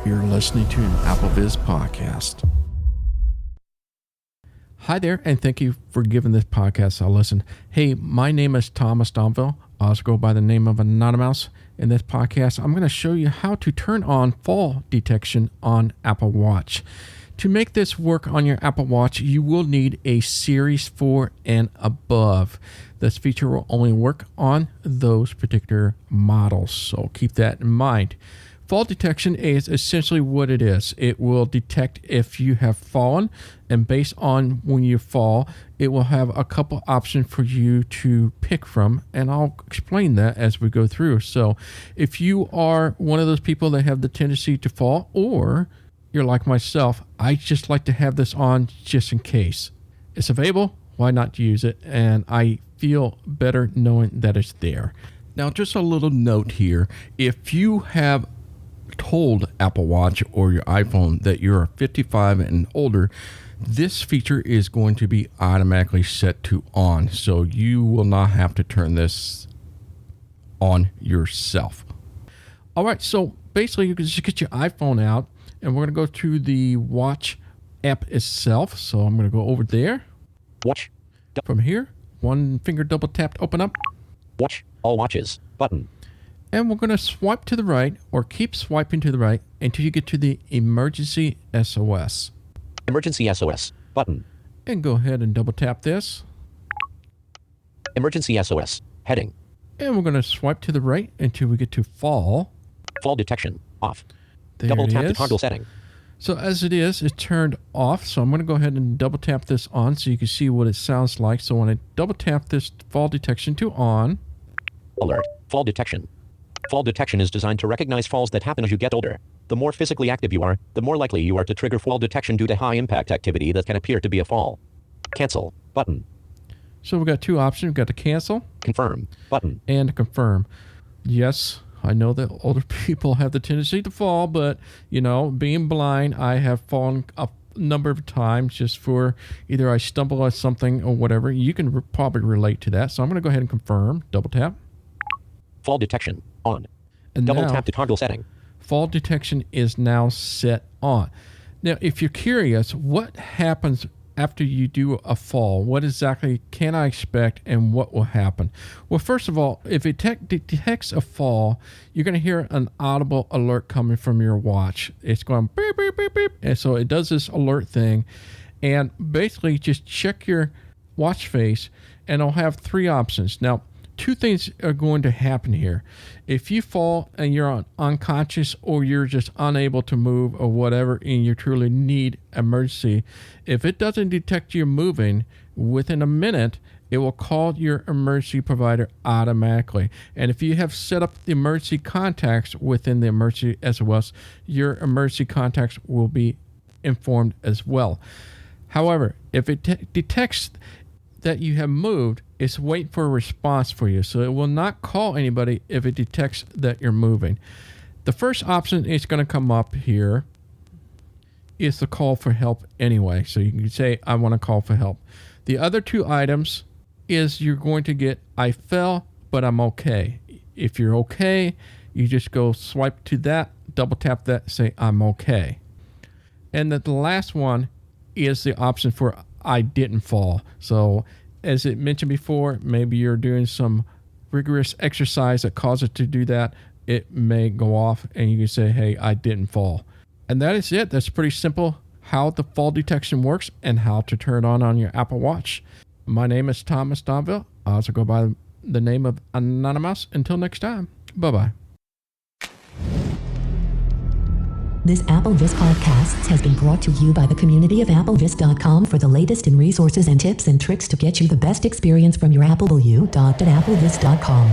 You're listening to an AppleVis podcast. Hi there, and thank you for giving this podcast a listen. Hey, my name is Thomas Domville. I also go by the name of Anonymous. In this podcast, I'm going to show you how to turn on fall detection on Apple Watch. To make this work on your Apple Watch, you will need a Series 4 and above. This feature will only work on those particular models, so keep that in mind. Fall detection is essentially what it is. It will detect if you have fallen, and based on when you fall, it will have a couple options for you to pick from, and I'll explain that as we go through. So if you are one of those people that have the tendency to fall, or you're like myself, I just like to have this on just in case. It's available, why not use it? And I feel better knowing that it's there. Now, just a little note here. If you have told Apple Watch or your iPhone that you're 55 and older, this feature is going to be automatically set to on, so you will not have to turn this on yourself. All right, so basically you can just get your iPhone out, and we're going to go to the Watch app itself. So I'm going to go over there. Watch. From here, one finger double tap to open up. Watch all watches button. And we're going to swipe to the right, or keep swiping to the right until you get to the Emergency SOS. Emergency SOS button. And go ahead and double tap this. Emergency SOS heading. And we're going to swipe to the right until we get to fall. Fall detection off. There Double it tap is. to toggle setting. So as it is, it's turned off. So I'm going to go ahead and double tap this on so you can see what it sounds like. So when I double tap this fall detection to on. Alert. Fall detection. Fall detection is designed to recognize falls that happen as you get older. The more physically active you are, the more likely you are to trigger fall detection due to high impact activity that can appear to be a fall. Cancel button. So we've got two options. We've got to cancel. Confirm button. And confirm. Yes, I know that older people have the tendency to fall, but, you know, being blind, I have fallen a number of times just for either I stumble on something or whatever. You can probably relate to that. So I'm going to go ahead and confirm. Double tap. Fall detection on. And double now, tap to toggle setting. Fall detection is now set on. Now, if you're curious, what happens after you do a fall? What exactly can I expect, and what will happen? Well, first of all, if it detects a fall, you're going to hear an audible alert coming from your watch. It's going beep, beep, beep, beep. And so it does this alert thing. And basically, just check your watch face, and it'll have three options. Now, two things are going to happen here. If you fall and you're unconscious, or you're just unable to move or whatever, and you truly need emergency, if it doesn't detect you moving within a minute, it will call your emergency provider automatically. And if you have set up the emergency contacts within the emergency SOS, your emergency contacts will be informed as well. However, if it detects that you have moved, it's waiting for a response for you. So it will not call anybody if it detects that you're moving. The first option is going to come up here is the call for help anyway. So you can say, I want to call for help. The other two items is you're going to get, I fell, but I'm okay. If you're okay, you just go swipe to that, double tap that, say, I'm okay. And the last one is the option for I didn't fall. So as it mentioned before, maybe you're doing some rigorous exercise that causes it to do that. It may go off and you can say, hey, I didn't fall. And that is it. That's pretty simple how the fall detection works and how to turn it on your Apple Watch. My name is Thomas Domville. I also go by the name of Anonymous. Until next time, bye-bye. This AppleVis podcast has been brought to you by the community of AppleVis.com. For the latest in resources and tips and tricks to get you the best experience from your Apple, at AppleVis.com.